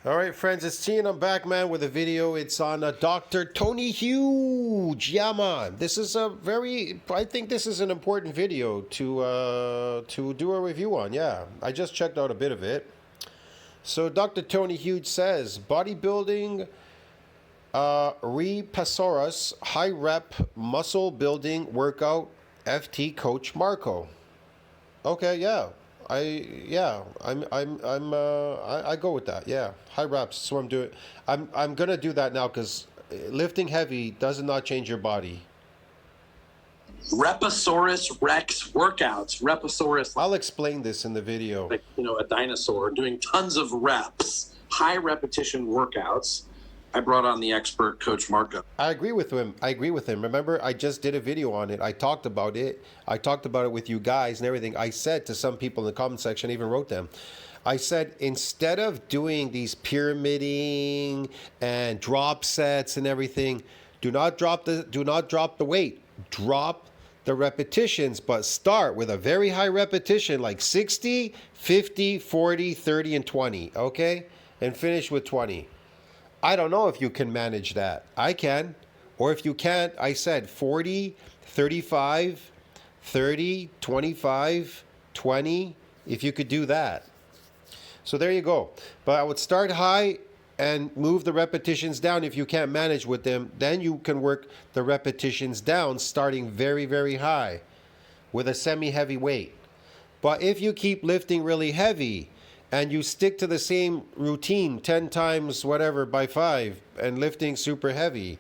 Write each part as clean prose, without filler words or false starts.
All right, friends, it's T and I'm back, man, with a video. It's on Dr. Tony Huge. Yeah, man. This is I think this is an important video to do a review on. Yeah, I just checked out a bit of it. So Dr. Tony Huge says, bodybuilding Repasaurus high rep muscle building workout FT coach Marco. Okay, yeah. I go with that. Yeah. High reps. So I'm doing I'm going to do that now cuz lifting heavy does not change your body. Repasaurus Rex workouts. Repasaurus, I'll explain this in the video. like, a dinosaur doing tons of reps, high repetition workouts. I brought on the expert Coach Marco. I agree with him. Remember, I just did a video on it. I talked about it. I talked about it with you guys and everything. I said to some people in the comment section, I even wrote them. I said, instead of doing these pyramiding and drop sets and everything, do not drop the weight. Drop the repetitions, but start with a very high repetition like 60, 50, 40, 30, and 20, okay? And finish with 20. I don't know if you can manage that. I can. Or if you can't, I said 40, 35, 30, 25, 20, if you could do that. So there you go. But I would start high and move the repetitions down. If you can't manage with them, then you can work the repetitions down starting very, very high with a semi-heavy weight. But if you keep lifting really heavy, and you stick to the same routine 10 times whatever by 5 and lifting super heavy,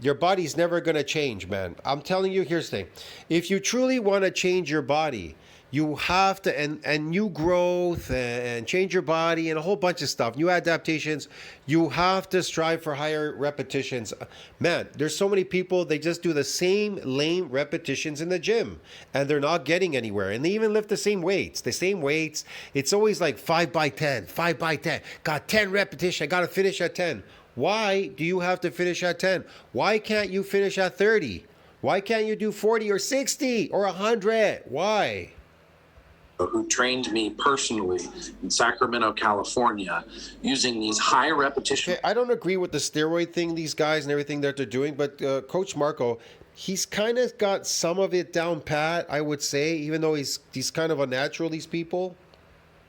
your body's never going to change, man. I'm telling you, here's the thing. If you truly want to change your body, you have to, and new growth and change your body and a whole bunch of stuff, new adaptations, you have to strive for higher repetitions. Man, there's so many people, they just do the same lame repetitions in the gym and they're not getting anywhere. And they even lift the same weights. It's always like 5 by 10, 5 by 10. Got 10 repetitions, I got to finish at 10. Why do you have to finish at 10? Why can't you finish at 30? Why can't you do 40 or 60 or 100? Why? Who trained me personally in Sacramento, California, using these high repetition. Okay, I don't agree with the steroid thing, these guys and everything that they're doing, but Coach Marco, he's kind of got some of it down pat, I would say, even though he's kind of unnatural, these people.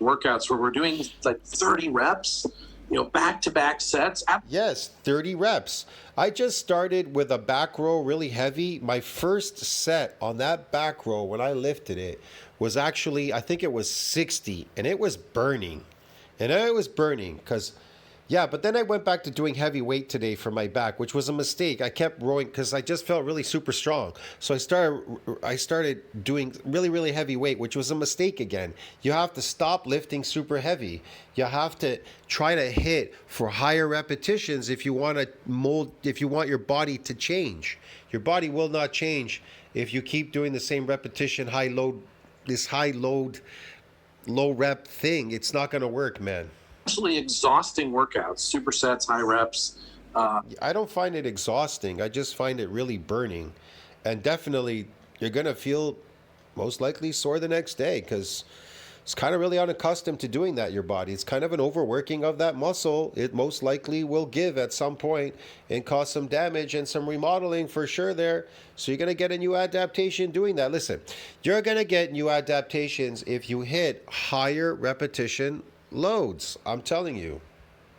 Workouts where we're doing like 30 reps, back-to-back sets. Yes, 30 reps. I just started with a back row really heavy. My first set on that back row when I lifted it was actually, I think it was 60, and it was burning. Because, yeah, but then I went back to doing heavy weight today for my back, which was a mistake. I kept rowing because I just felt really super strong. So I started doing really, really heavy weight, which was a mistake again. You have to stop lifting super heavy. You have to try to hit for higher repetitions if you want your body to change. Your body will not change if you keep doing the same repetition, high load, low rep thing. It's not going to work, man. Actually exhausting workouts, supersets, high reps. I don't find it exhausting. I just find it really burning. And definitely, you're going to feel most likely sore the next day because it's kind of really unaccustomed to doing that, your body. It's kind of an overworking of that muscle. It most likely will give at some point and cause some damage and some remodeling for sure there. So you're going to get a new adaptation doing that. Listen, you're going to get new adaptations if you hit higher repetition loads. I'm telling you.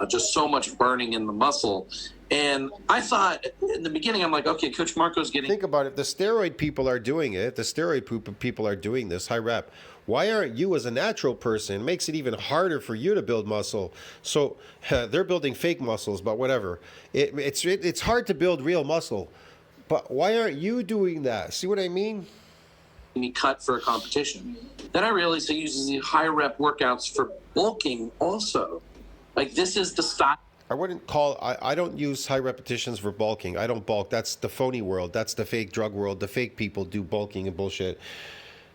Just so much burning in the muscle. And I thought in the beginning, I'm like, okay, Coach Marco's getting... Think about it. The steroid people are doing it. The steroid people are doing this high rep. Why aren't you as a natural person? It makes it even harder for you to build muscle. So they're building fake muscles, but whatever. It's hard to build real muscle. But why aren't you doing that? See what I mean? Me cut for a competition. Then I realized he uses these high rep workouts for bulking also. Like, this is the style. I don't use high repetitions for bulking. I don't bulk. That's the phony world. That's the fake drug world. The fake people do bulking and bullshit.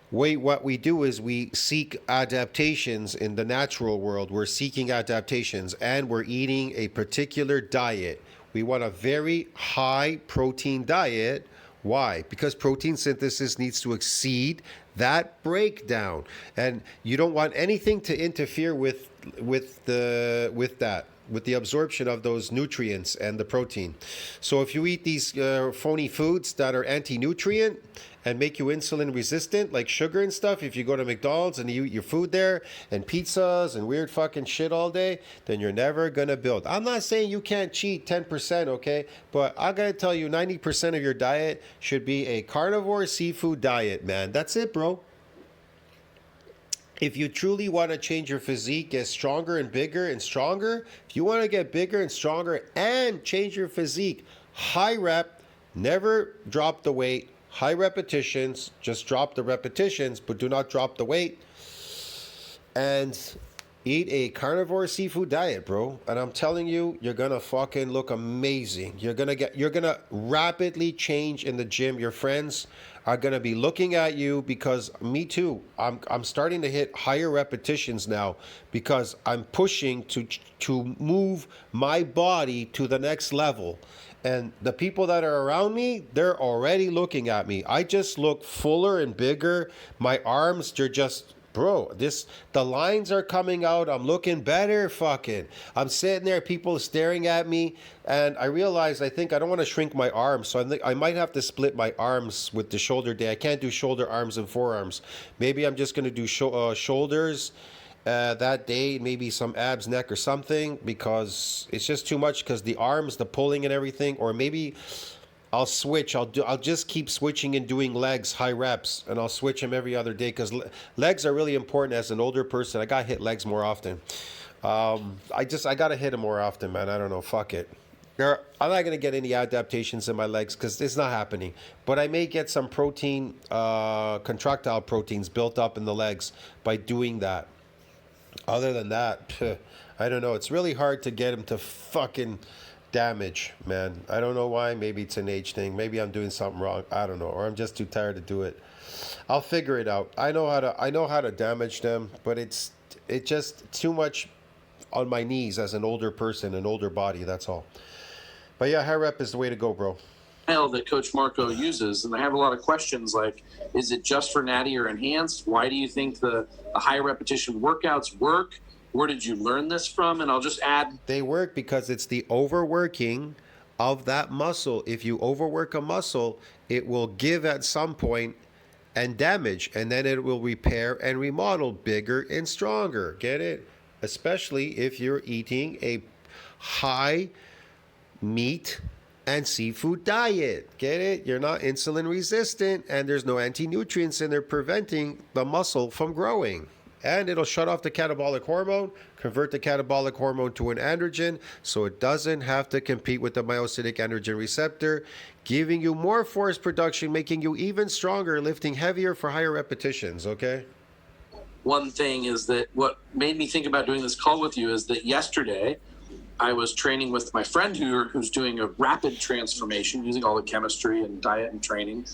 What we do is we seek adaptations in the natural world. We're seeking adaptations and we're eating a particular diet. We want a very high protein diet. Why? Because protein synthesis needs to exceed that breakdown, and you don't want anything to interfere with the absorption of those nutrients and the protein. So if you eat these phony foods that are anti-nutrient and make you insulin resistant, like sugar and stuff, if you go to McDonald's and you eat your food there and pizzas and weird fucking shit all day, then you're never gonna build. I'm not saying you can't cheat 10%, okay? But I gotta tell you, 90% of your diet should be a carnivore seafood diet, man. That's it, bro. If you truly want to change your physique, get stronger and bigger and stronger, if you want to get bigger and stronger and change your physique, high rep, never drop the weight, high repetitions, just drop the repetitions, but do not drop the weight. And eat a carnivore seafood diet, bro. And I'm telling you, you're gonna fucking look amazing. You're gonna rapidly change in the gym. Your friends are gonna be looking at you, because me too. I'm starting to hit higher repetitions now, because I'm pushing to move my body to the next level. And the people that are around me, they're already looking at me. I just look fuller and bigger. My arms, they're just, bro, the lines are coming out. I'm looking better, fucking. I'm sitting there, people staring at me, and I realize I think I don't want to shrink my arms, so I think I might have to split my arms with the shoulder day. I can't do shoulder, arms, and forearms. Maybe I'm just going to do shoulders that day, maybe some abs, neck, or something, because it's just too much, because the arms, the pulling and everything. Or maybe I'll switch. I'll just keep switching and doing legs, high reps, and I'll switch them every other day, because legs are really important. As an older person, I got hit legs more often. I gotta hit them more often, man. I don't know. Fuck it. I'm not gonna get any adaptations in my legs, because it's not happening. But I may get some protein, contractile proteins built up in the legs by doing that. Other than that, I don't know. It's really hard to get them to fucking damage, man. I don't know why. Maybe it's an age thing. Maybe I'm doing something wrong. I don't know. Or I'm just too tired to do it. I'll figure it out. I know how to damage them, but it's just too much on my knees as an older person, an older body. That's all. But yeah, high rep is the way to go, bro. That Coach Marco uses, and I have a lot of questions like, is it just for Natty or enhanced? Why do you think the high repetition workouts work? Where did you learn this from? And I'll just add, they work because it's the overworking of that muscle. If you overwork a muscle, it will give at some point and damage, and then it will repair and remodel bigger and stronger. Get it? Especially if you're eating a high meat and seafood diet. Get it? You're not insulin resistant, and there's no anti-nutrients in there preventing the muscle from growing. And it'll shut off the catabolic hormone, convert the catabolic hormone to an androgen, so it doesn't have to compete with the myocytic androgen receptor, giving you more force production, making you even stronger, lifting heavier for higher repetitions, okay? one thing is that what made me think about doing this call with you is that yesterday I was training with my friend who's doing a rapid transformation using all the chemistry and diet and training.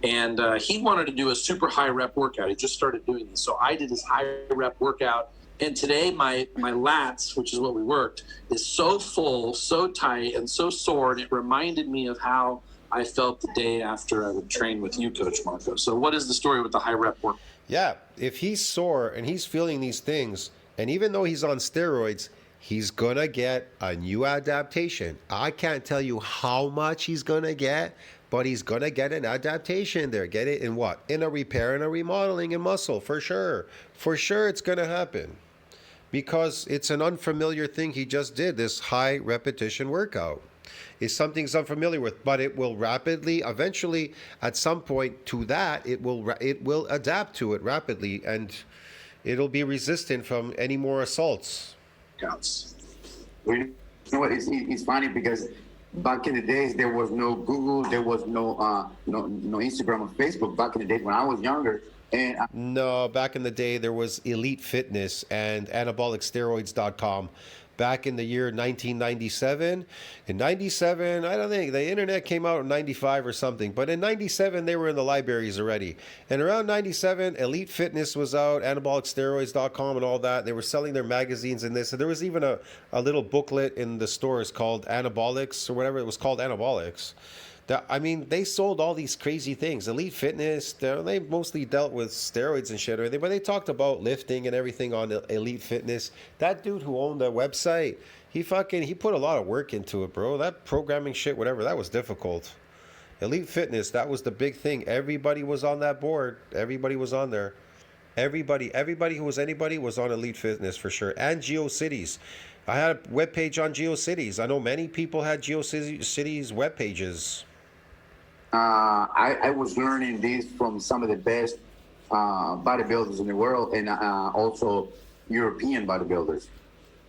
And he wanted to do a super high rep workout. He just started doing this. So I did his high rep workout. And today my lats, which is what we worked, is so full, so tight, and so sore. And it reminded me of how I felt the day after I would train with you, Coach Marco. So what is the story with the high rep work? Yeah, if he's sore and he's feeling these things, and even though he's on steroids, he's going to get a new adaptation. I can't tell you how much he's going to get, but he's going to get an adaptation there. Get it in what? In a repair and a remodeling in muscle, for sure. For sure it's going to happen because it's an unfamiliar thing he just did, this high repetition workout. Is something he's unfamiliar with, but it will rapidly, eventually, at some point to that, it will adapt to it rapidly, and it'll be resistant from any more assaults. Workouts. You know what? It's funny because back in the days there was no Google, there was no Instagram or Facebook. Back in the day when I was younger, no, back in the day there was Elite Fitness and anabolicsteroids.com. Back in the year 1997. In 97, I don't think, the internet came out in 95 or something, but in 97, they were in the libraries already. And around 97, Elite Fitness was out, anabolicsteroids.com and all that. They were selling their magazines and this. And there was even a little booklet in the stores called Anabolics or whatever. It was called Anabolics. I mean, they sold all these crazy things. Elite Fitness, they mostly dealt with steroids and shit, but they talked about lifting and everything on Elite Fitness. That dude who owned the website, he put a lot of work into it, bro. That programming shit, whatever, that was difficult. Elite Fitness, that was the big thing. Everybody was on that board. Everybody was on there. Everybody who was anybody was on Elite Fitness for sure. And GeoCities. I had a webpage on GeoCities. I know many people had GeoCities web pages. I was learning this from some of the best bodybuilders in the world, and also European bodybuilders.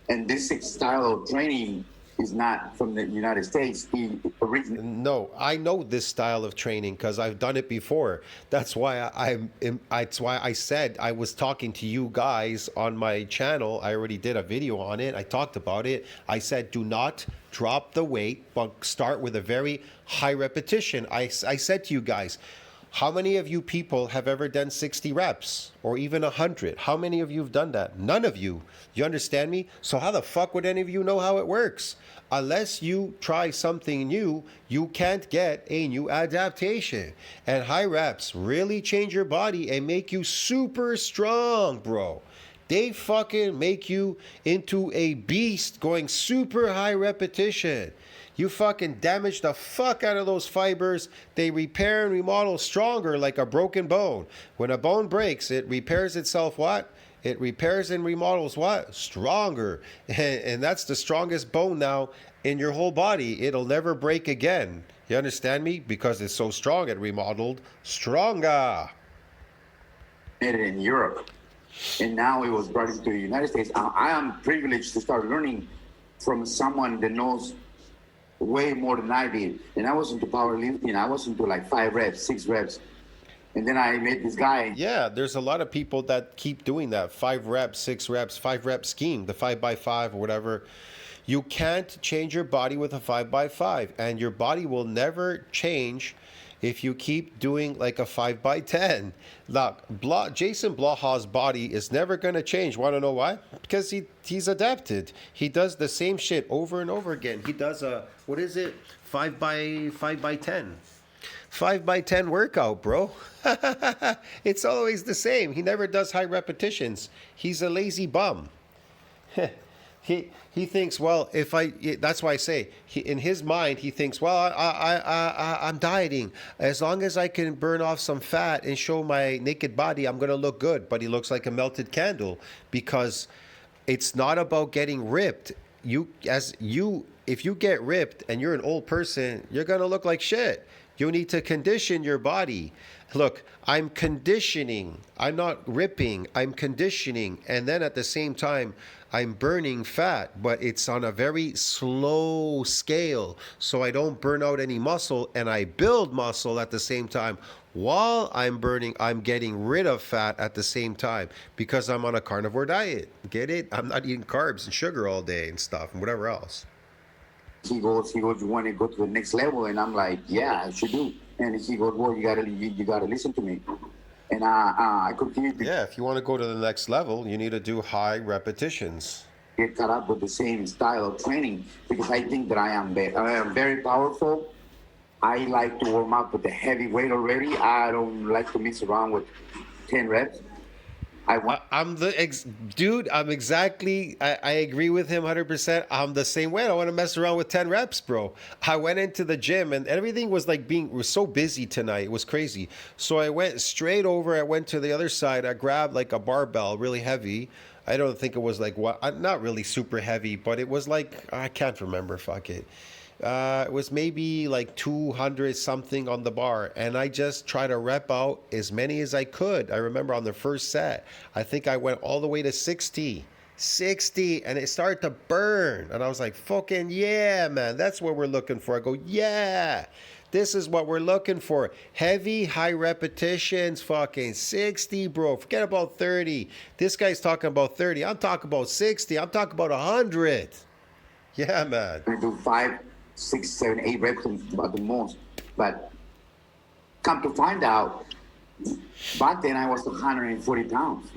And this style of training is not from the United States. No, I know this style of training because I've done it before. That's why that's why I said I was talking to you guys on my channel. I already did a video on it. I talked about it. I said, do not drop the weight, but start with a very high repetition. I said to you guys, how many of you people have ever done 60 reps or even 100? How many of you have done that? None of you. You understand me? So how the fuck would any of you know how it works? Unless you try something new, you can't get a new adaptation. And high reps really change your body and make you super strong, bro. They fucking make you into a beast going super high repetition. You fucking damage the fuck out of those fibers. They repair and remodel stronger like a broken bone. When a bone breaks, it repairs itself what? It repairs and remodels what? Stronger. And that's the strongest bone now in your whole body. It'll never break again. You understand me? Because it's so strong, it remodeled stronger. In Europe. And now it was brought into the United States. I am privileged to start learning from someone that knows way more than I did. And I was into powerlifting. I was into like 5 reps, 6 reps. And then I met this guy. Yeah, there's a lot of people that keep doing that 5 reps, 6 reps, 5 rep scheme, the 5x5 or whatever. You can't change your body with a 5x5, and your body will never change if you keep doing like a 5x10. Look, Jason Blahaw's body is never going to change. Want to know why? Because he's adapted. He does the same shit over and over again. He does a, what is it? 5x10. 5x10 workout, bro. It's always the same. He never does high repetitions. He's a lazy bum. He thinks, well, that's why I say, in his mind, he thinks, well, I'm dieting. As long as I can burn off some fat and show my naked body, I'm going to look good. But he looks like a melted candle, because it's not about getting ripped. If you get ripped and you're an old person, you're going to look like shit. You need to condition your body. Look, I'm conditioning. I'm not ripping. I'm conditioning. And then at the same time, I'm burning fat, but it's on a very slow scale. So I don't burn out any muscle, and I build muscle at the same time. While I'm getting rid of fat at the same time, because I'm on a carnivore diet. Get it? I'm not eating carbs and sugar all day and stuff and whatever else. He goes, you want to go to the next level? And I'm like, yeah, I should do. And he goes, well, you gotta listen to me. And I continue to if you want to go to the next level, you need to do high repetitions. Get caught up with the same style of training, because I think that I am very powerful. I like to warm up with the heavy weight already. I don't like to mess around with 10 reps. Dude, I'm exactly, I agree with him 100%. I'm the same way. I don't want to mess around with 10 reps, bro. I went into the gym and everything was was so busy tonight. It was crazy. So I went straight over. I went to the other side. I grabbed like a barbell, really heavy. I don't think it was like, not really super heavy, but it was like, I can't remember. Fuck it. It was maybe like 200 something on the bar, and I just tried to rep out as many as I could. I remember on the first set, I think I went all the way to 60, and it started to burn, and I was like, fucking yeah, man, that's what we're looking for. I go, yeah, this is what we're looking for. Heavy, high repetitions, fucking 60, bro. Forget about 30. This guy's talking about 30. I'm talking about 60. I'm talking about 100. Yeah, man. I do 5, 6, 7, 8 reps about the most. But come to find out, back then I was 140 pounds.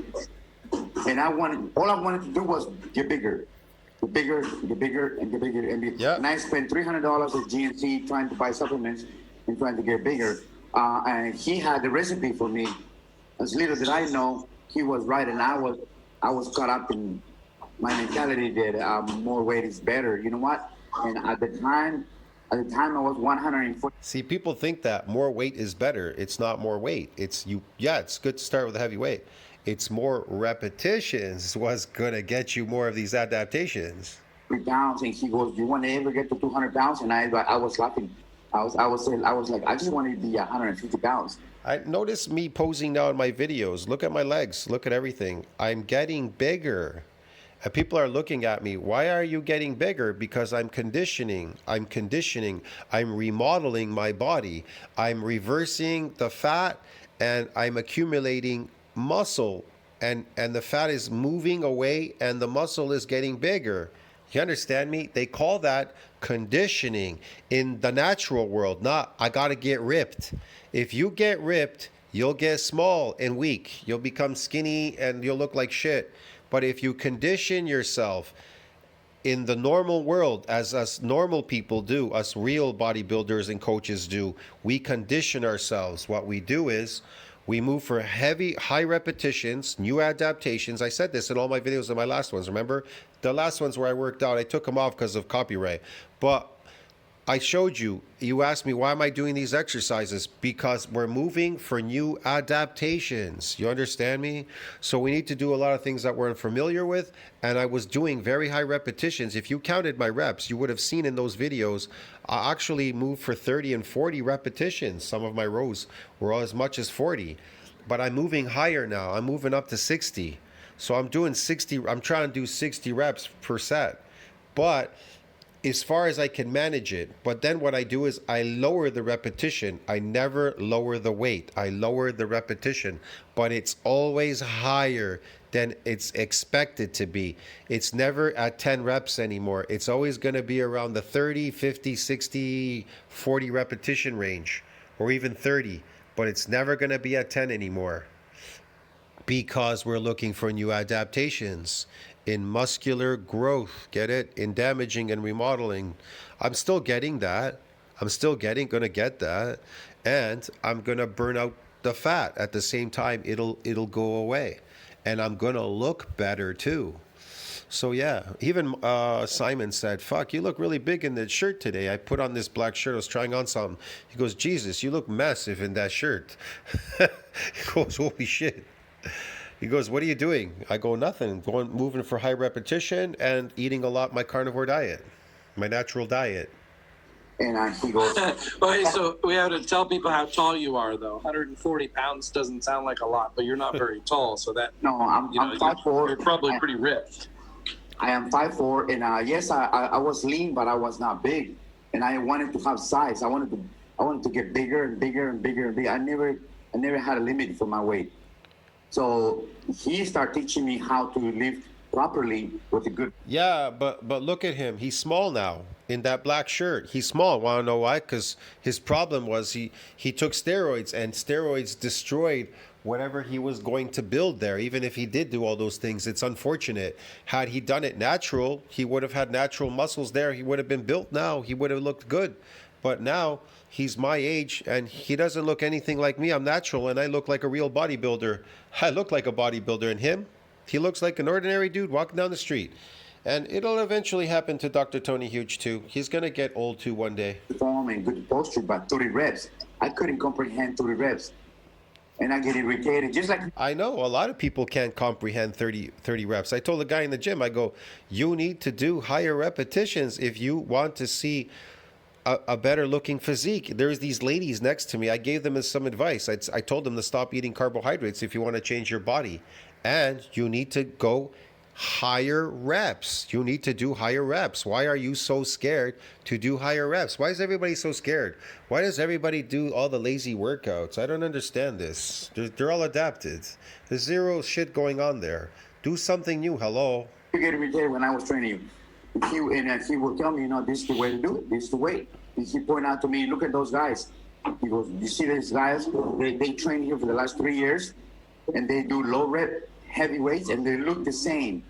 And all I wanted to do was get bigger. Get bigger, and get bigger. And I spent $300 at GNC trying to buy supplements. and trying to get bigger. And he had the recipe for me. As little did I know, he was right, and I was caught up in my mentality that more weight is better. You know what? And at the time I was 140. See, people think that more weight is better. It's not more weight. It's you. Yeah, it's good to start with a heavy weight. It's more repetitions what's gonna get you more of these adaptations. Pounds, and he goes, "You want to ever get to 200 pounds?" And I was laughing. I was like, I just want to be 150 pounds. I notice me posing now in my videos. Look at my legs. Look at everything. I'm getting bigger. And people are looking at me. Why are you getting bigger? Because I'm conditioning. I'm remodeling my body. I'm reversing the fat and I'm accumulating muscle. And the fat is moving away and the muscle is getting bigger. You understand me? They call that conditioning in the natural world. Not, I got to get ripped. If you get ripped, you'll get small and weak. You'll become skinny and you'll look like shit. But if you condition yourself in the normal world, as us normal people do, us real bodybuilders and coaches do, we condition ourselves. What we do is we move for heavy, high repetitions, new adaptations. I said this in all my videos in my last ones. Remember? The last ones where I worked out, I took them off because of copyright. But I showed you, you asked me, why am I doing these exercises? Because we're moving for new adaptations. You understand me? So we need to do a lot of things that we're unfamiliar with. And I was doing very high repetitions. If you counted my reps, you would have seen in those videos, I actually moved for 30 and 40 repetitions. Some of my rows were as much as 40. But I'm moving higher now. I'm moving up to 60. So I'm doing 60. I'm trying to do 60 reps per set. But as far as I can manage it. But then what I do is I lower the repetition. I never lower the weight. I lower the repetition, but it's always higher than it's expected to be. It's never at 10 reps anymore. It's always going to be around the 30, 50, 60, 40 repetition range, or even 30, but it's never going to be at 10 anymore because we're looking for new adaptations in muscular growth, get it? In damaging and remodeling. I'm still getting that. I'm still gonna get that. And I'm gonna burn out the fat. At the same time, it'll go away. And I'm gonna look better too. So yeah, even Simon said, fuck, you look really big in that shirt today. I put on this black shirt, I was trying on something. He goes, Jesus, you look massive in that shirt. He goes, holy shit. He goes, what are you doing? I go, nothing. Moving for high repetition and eating a lot my carnivore diet, my natural diet. And he goes, okay, so we have to tell people how tall you are, though. 140 pounds doesn't sound like a lot, but you're not very tall, so that no, I'm 5'4". You're probably pretty ripped. I am 5'4", and yes, I was lean, but I was not big, and I wanted to have size. I wanted to get bigger and bigger and bigger and bigger. I never had a limit for my weight. So he started teaching me how to lift properly with a good. Yeah, but look at him. He's small now in that black shirt. He's small. Want to know why? Because his problem was he took steroids, and steroids destroyed whatever he was going to build there. Even if he did do all those things, it's unfortunate. Had he done it natural, he would have had natural muscles there. He would have been built now. He would have looked good. But now he's my age and he doesn't look anything like me. I'm natural and I look like a real bodybuilder. I look like a bodybuilder, and him, he looks like an ordinary dude walking down the street. And it'll eventually happen to Dr. Tony Huge too. He's going to get old too one day. Form and good posture, but 30 reps. I couldn't comprehend 30 reps. And I get irritated, just like... I know a lot of people can't comprehend 30 reps. I told the guy in the gym, I go, you need to do higher repetitions if you want to see a better looking physique. There's these ladies next to me. I gave them some advice. I told them to stop eating carbohydrates if you want to change your body. And you need to go higher reps. You need to do higher reps. Why are you so scared to do higher reps? Why is everybody so scared? Why does everybody do all the lazy workouts? I don't understand this. They're all adapted. There's zero shit going on there. Do something new. Hello. You get irritated when I was training you. He would tell me, this is the way to do it. This is the way. And he pointed out to me, look at those guys. He goes, you see these guys? They train here for the last 3 years, and they do low rep, heavy weights, and they look the same.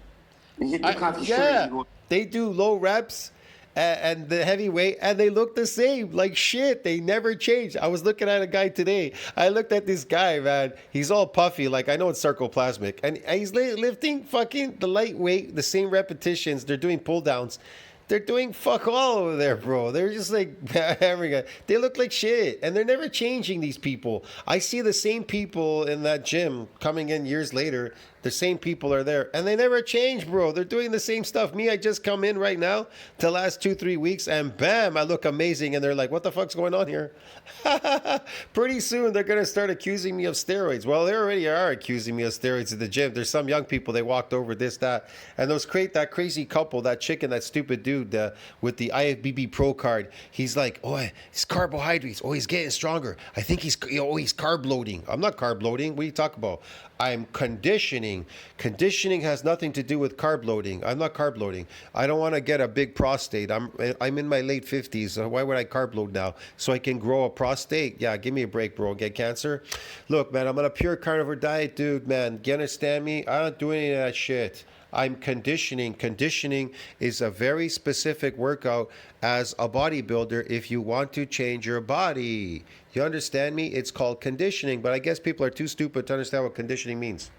And he took off his shirt. They do low reps, and the heavyweight, and they look the same like shit. They never changed. I was looking at a guy today. I looked at this guy, man. He's all puffy, like I know it's sarcoplasmic, and he's lifting fucking the lightweight, the same repetitions. They're doing pull downs. They're doing fuck all over there, bro. They're just like hammering it. They look like shit, and they're never changing, these people. I see the same people in that gym coming in years later. The same people are there, and they never change, bro. They're doing the same stuff. Me, I just come in right now the last 2-3 weeks, and bam, I look amazing, and they're like, what the fuck's going on here? Pretty soon, they're going to start accusing me of steroids. Well, they already are accusing me of steroids at the gym. There's some young people, they walked over this, that, and that crazy couple, that chicken, that stupid dude with the IFBB Pro card, he's like, oh, his carbohydrates, oh, he's getting stronger. I think he's carb loading. I'm not carb loading. What are you talking about? I'm conditioning. Conditioning has nothing to do with carb loading. I'm not carb loading. I don't want to get a big prostate. I'm in my late 50s. So why would I carb load now? So I can grow a prostate? Yeah, give me a break, bro. Get cancer? Look, man, I'm on a pure carnivore diet, dude, man. You understand me? I don't do any of that shit. I'm conditioning. Conditioning is a very specific workout as a bodybuilder if you want to change your body. You understand me? It's called conditioning, but I guess people are too stupid to understand what conditioning means.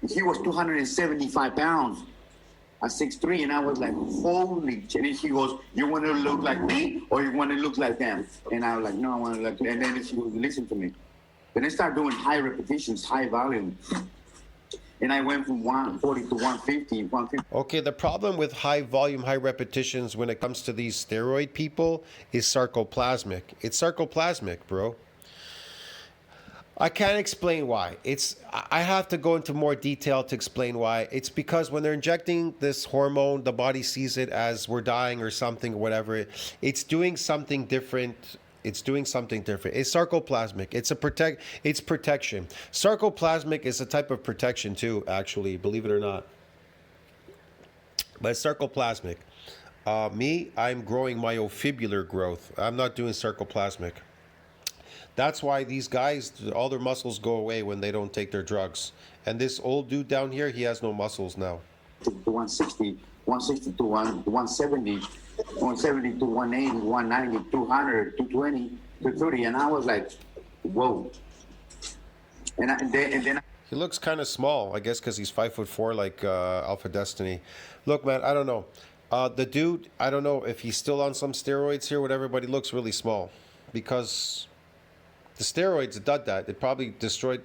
He was 275 pounds at 6'3", and I was like, holy shit. And he goes, you want to look like me or you want to look like them? And I was like, no, I want to look. And then she would listen to me. Then I started doing high repetitions, high volume. And I went from 140 to 150. Okay, the problem with high volume, high repetitions when it comes to these steroid people is sarcoplasmic. It's sarcoplasmic, bro. I can't explain why. I have to go into more detail to explain why. It's because when they're injecting this hormone, the body sees it as we're dying or something or whatever. It's doing something different. It's doing something different. It's sarcoplasmic. It's protection. Sarcoplasmic is a type of protection too, actually, believe it or not. But it's sarcoplasmic. I'm growing myofibrillar growth. I'm not doing sarcoplasmic. That's why these guys, all their muscles go away when they don't take their drugs. And this old dude down here, he has no muscles now. To 160 to 170. 170 to 180, 190, 200, 220, 230, and I was like, whoa. And then he looks kind of small, I guess, because he's 5'4", like Alpha Destiny. Look, man, I don't know. The dude, I don't know if he's still on some steroids here, whatever, but he looks really small because the steroids did that. It probably destroyed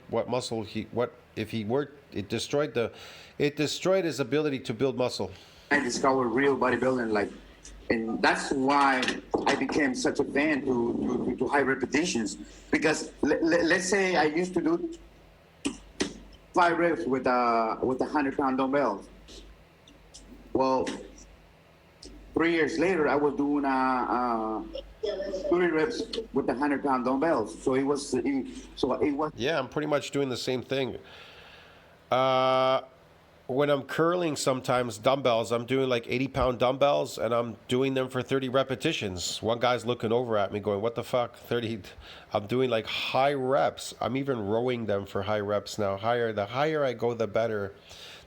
it destroyed his ability to build muscle. I discovered real bodybuilding, and that's why I became such a fan to high repetitions. Because let's say I used to do 5 reps with 100-pound dumbbells. Well, 3 years later, I was doing 30 reps with 100-pound dumbbells. So it was. Yeah, I'm pretty much doing the same thing. When I'm curling sometimes dumbbells, I'm doing like 80-pound dumbbells and I'm doing them for 30 repetitions. One guy's looking over at me going, what the fuck, 30? I'm doing like high reps. I'm even rowing them for high reps now. The higher I go, the better.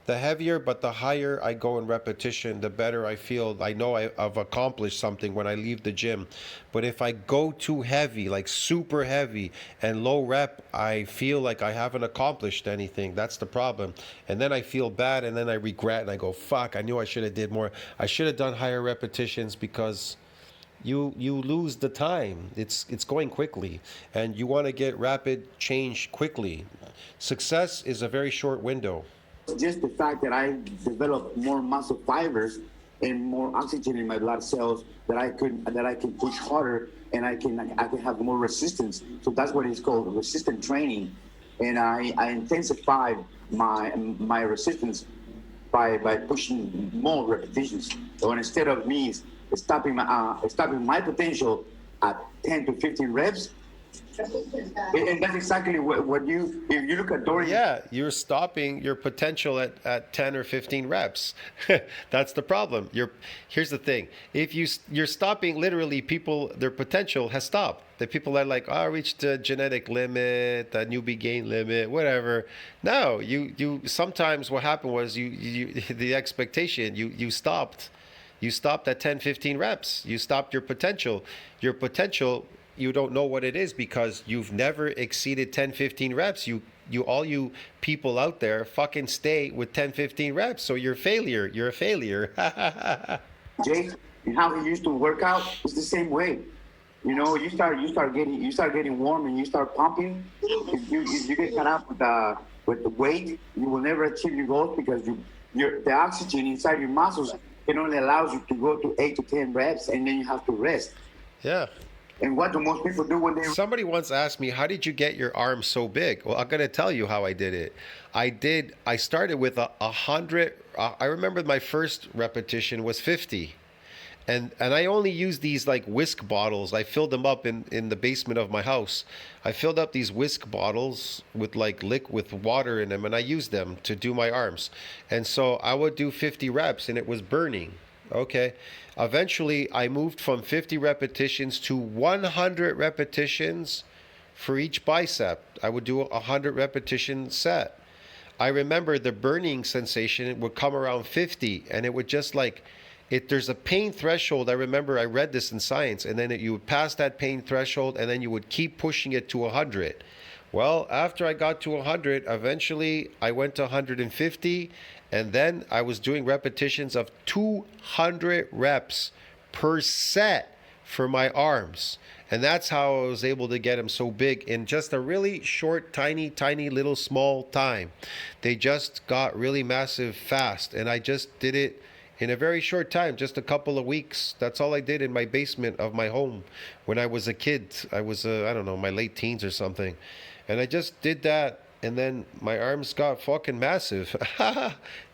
The heavier, but the higher I go in repetition, the better I feel. I know I've accomplished something when I leave the gym. But if I go too heavy, like super heavy and low rep, I feel like I haven't accomplished anything. That's the problem. And then I feel bad and then I regret and I go, fuck, I knew I should have did more. I should have done higher repetitions because you lose the time. It's going quickly and you want to get rapid change quickly. Success is a very short window. Just the fact that I developed more muscle fibers and more oxygen in my blood cells that I can push harder and I can have more resistance. So that's what it's called, resistant training. And I intensified my resistance by pushing more repetitions. So instead of me stopping my potential at 10 to 15 reps. And that's exactly what if you look at Dorian. Yeah, you're stopping your potential at 10 or 15 reps. That's the problem. Here's the thing. If you're stopping literally people, their potential has stopped. The people that are like, I reached a genetic limit, a newbie gain limit, whatever. No, you sometimes what happened was you the expectation, you stopped. You stopped at 10, 15 reps. You stopped your potential. Your potential, you don't know what it is because you've never exceeded 10, 15 reps. All you people out there fucking stay with 10, 15 reps. So you're a failure. You're a failure. Jake, and how he used to work out is the same way. You know, you start getting warm and you start pumping. If you get caught up with the weight, you will never achieve your goals because the oxygen inside your muscles can only allows you to go to 8 to 10 reps and then you have to rest. Yeah. And what do most people do when they... Somebody once asked me, how did you get your arms so big? Well, I'm going to tell you how I did it. I started with 100. I remember my first repetition was 50. And I only used these like whisk bottles. I filled them up in the basement of my house. I filled up these whisk bottles with with water in them, and I used them to do my arms. And so I would do 50 reps, and it was burning. Okay. Eventually, I moved from 50 repetitions to 100 repetitions for each bicep. I would do a 100 repetition set. I remember the burning sensation would come around 50, and it would just like... There's a pain threshold. I remember I read this in science, and then you would pass that pain threshold, and then you would keep pushing it to 100. Well, after I got to 100, eventually I went to 150, and then I was doing repetitions of 200 reps per set for my arms. And that's how I was able to get them so big in just a really short, tiny little small time. They just got really massive fast, and I just did it in a very short time, just a couple of weeks. That's all I did in my basement of my home when I was a kid. I was, I don't know, my late teens or something. And I just did that, and then my arms got fucking massive.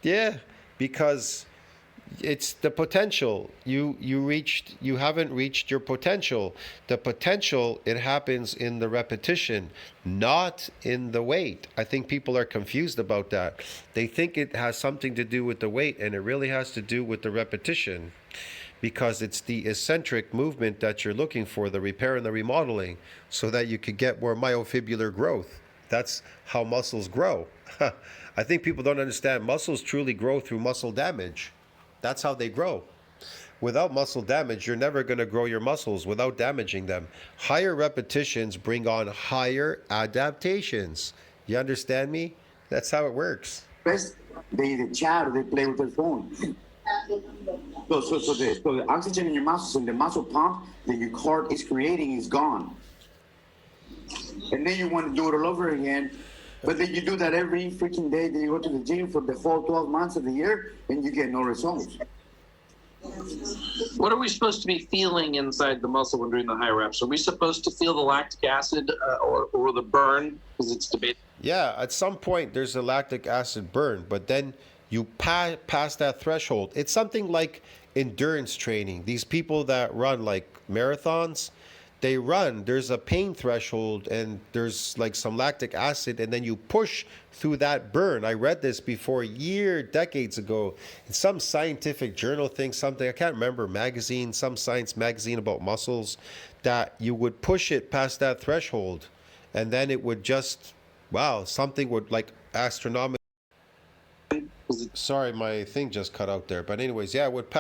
Yeah, because it's the potential. You haven't reached your potential. The potential, it happens in the repetition, not in the weight. I think people are confused about that. They think it has something to do with the weight, and it really has to do with the repetition, because it's the eccentric movement that you're looking for, the repair and the remodeling, so that you could get more myofibrillar growth. That's how muscles grow. I think people don't understand muscles truly grow through muscle damage. That's how they grow. Without muscle damage, you're never going to grow your muscles without damaging them. Higher repetitions bring on higher adaptations. You understand me? That's how it works. First, they chat or they play with their phone. So the oxygen in your muscles and the muscle pump that your heart is creating is gone. And then you want to do it all over again. But then you do that every freaking day. Then you go to the gym for the whole 12 months of the year, and you get no results. What are we supposed to be feeling inside the muscle when doing the high reps? Are we supposed to feel the lactic acid or the burn? Because it's debated. Yeah, at some point there's a lactic acid burn, but then you pass that threshold. It's something like endurance training. These people that run like marathons, they run, there's a pain threshold, and there's like some lactic acid, and then you push through that burn. I read this before decades ago in some scientific journal thing, something, I can't remember, magazine, some science magazine about muscles, that you would push it past that threshold, and then it would just, wow, something would like astronomical. Sorry, my thing just cut out there. But anyways, yeah, it would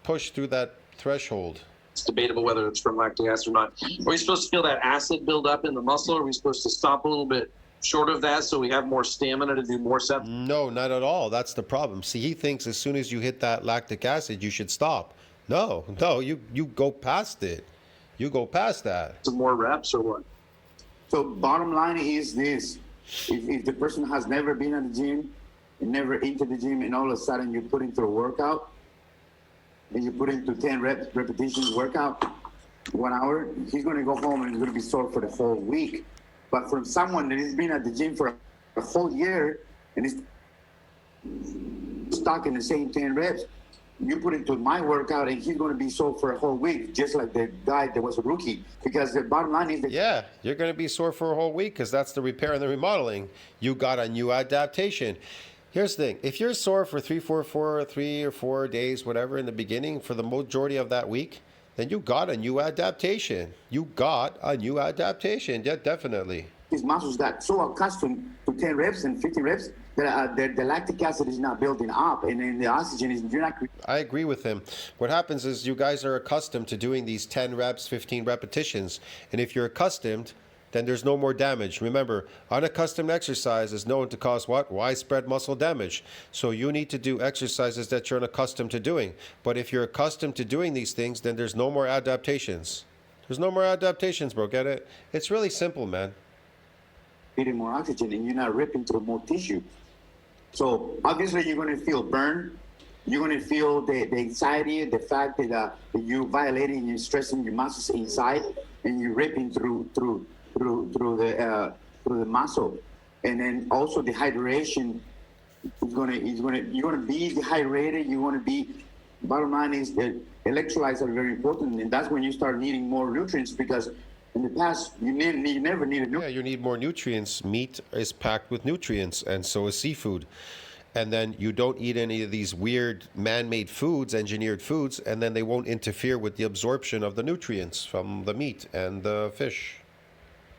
push through that threshold. It's debatable whether it's from lactic acid or not. Are we supposed to feel that acid build up in the muscle? Or are we supposed to stop a little bit short of that so we have more stamina to do more sets? No, not at all. That's the problem. See, he thinks as soon as you hit that lactic acid, you should stop. No, you go past it. You go past that. Some more reps or what? So bottom line is this. If the person has never been at the gym and never into the gym, and all of a sudden you put into a workout, and you put into 10 repetitions workout, 1 hour, he's going to go home and he's going to be sore for the whole week. But from someone that has been at the gym for a whole year and is stuck in the same 10 reps, you put into my workout and he's going to be sore for a whole week, just like the guy that was a rookie. Because the bottom line is that... Yeah, you're going to be sore for a whole week because that's the repair and the remodeling. You got a new adaptation. Here's the thing. If you're sore for 3 or 4 days, whatever, in the beginning, for the majority of that week, then you got a new adaptation. You got a new adaptation. Yeah, definitely. His muscles got so accustomed to 10 reps and 50 reps the lactic acid is not building up, and then the oxygen is you're not. I agree with him. What happens is you guys are accustomed to doing these 10 reps, 15 repetitions. And if you're accustomed, then there's no more damage. Remember, unaccustomed exercise is known to cause what? Widespread muscle damage. So you need to do exercises that you're unaccustomed to doing. But if you're accustomed to doing these things, then there's no more adaptations. There's no more adaptations, bro. Get it? It's really simple, man. Getting more oxygen, and you're not ripping through more tissue. So obviously you're going to feel burn. You're going to feel the anxiety, the fact that you're violating, you're stressing your muscles inside, and you're ripping through the muscle. And then also the hydration you're gonna be dehydrated. You're gonna be. Bottom line is that electrolytes are very important, and that's when you start needing more nutrients, because in the past you never needed nutrients. Yeah, you need more nutrients. Meat is packed with nutrients, and so is seafood. And then you don't eat any of these weird man-made foods, engineered foods, and then they won't interfere with the absorption of the nutrients from the meat and the fish.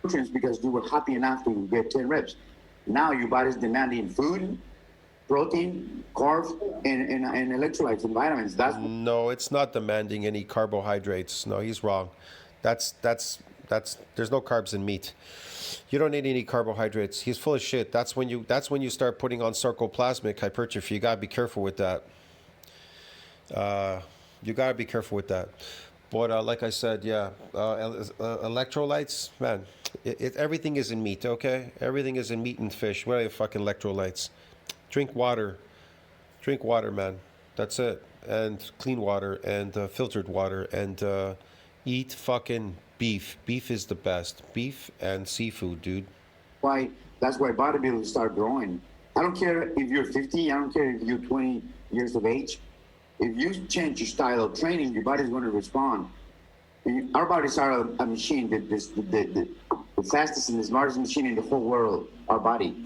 Nutrients because you were happy enough to get 10 reps. Now your body's demanding food, protein, carbs, and electrolytes and vitamins. That's No, it's not demanding any carbohydrates. No, he's wrong. That's there's no carbs in meat. You don't need any carbohydrates. He's full of shit. That's when you start putting on sarcoplasmic hypertrophy. You gotta be careful with that. You gotta be careful with that. But like I said, yeah, electrolytes, man. Everything is in meat. Okay, everything is in meat and fish. What are the fucking electrolytes? Drink water. Drink water, man. That's it. And clean water and filtered water and eat fucking beef. Beef is the best. Beef and seafood, dude. that's why bodybuilders start growing. I don't care if you're 50. I don't care if you're 20 years of age. If you change your style of training, your body's going to respond. Our bodies are a machine. The fastest and the smartest machine in the whole world. Our body.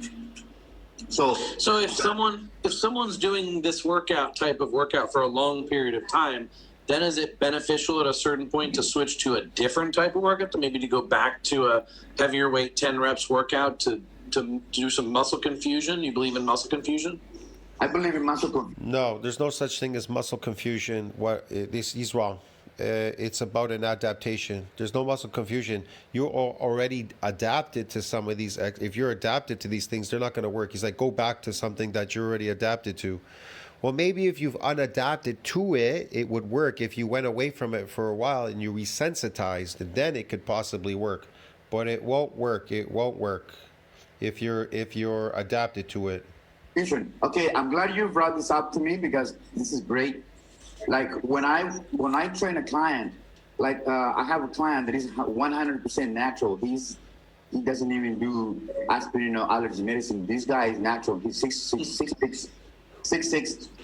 So if someone's doing this type of workout for a long period of time, then is it beneficial at a certain point to switch to a different type of workout, to maybe to go back to a heavier weight 10 reps workout to do some muscle confusion? You believe in muscle confusion? I believe in muscle confusion. No, there's no such thing as muscle confusion. He's wrong. It's about an adaptation. There's no muscle confusion. You're already adapted to some of these. If you're adapted to these things, they're not going to work. He's like, go back to something that you're already adapted to. Well, maybe if you've unadapted to it, it would work. If you went away from it for a while and you resensitized, then it could possibly work. But it won't work. It won't work if you're adapted to it. Okay, I'm glad you brought this up to me, because this is great. Like when I train a client, like I have a client that is 100% natural. He doesn't even do aspirin or allergy medicine. This guy is natural. He's 6'6",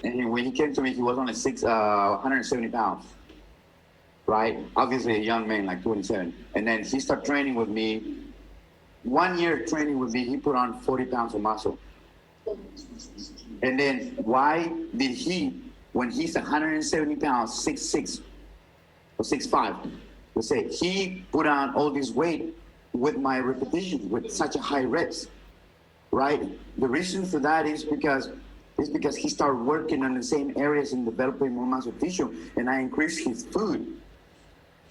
and when he came to me, he was only 170 pounds. Right? Obviously a young man, like 27. And then he started training with me. 1 year training with me, he put on 40 pounds of muscle. And then why did he, when he's 170 pounds, 6'6", or 6'5", let's say, he put on all this weight with my repetitions, with such a high reps, right? The reason for that is because he started working on the same areas and developing more muscle tissue, and I increased his food.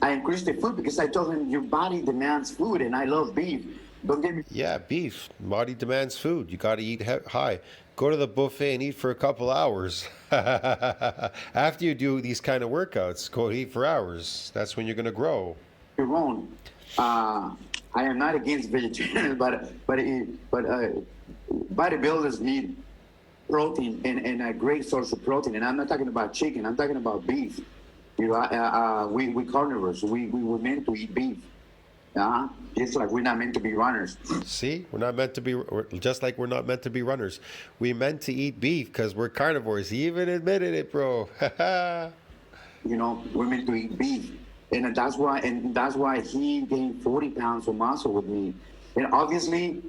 I increased the food because I told him, your body demands food, and I love beef. Don't get me. Yeah, beef. Body demands food. You got to eat high. Go to the buffet and eat for a couple hours. After you do these kind of workouts, go eat for hours. That's when you're going to grow. You're wrong. I am not against vegetarians, but bodybuilders need protein and a great source of protein. And I'm not talking about chicken. I'm talking about beef. You know, we carnivores. We were meant to eat beef. Just like we're not meant to be runners. See, we're not meant to be, just like we're not meant to be runners. We meant to eat beef because we're carnivores. He even admitted it, bro. You know, we're meant to eat beef, and that's why he gained 40 pounds of muscle with me. And obviously,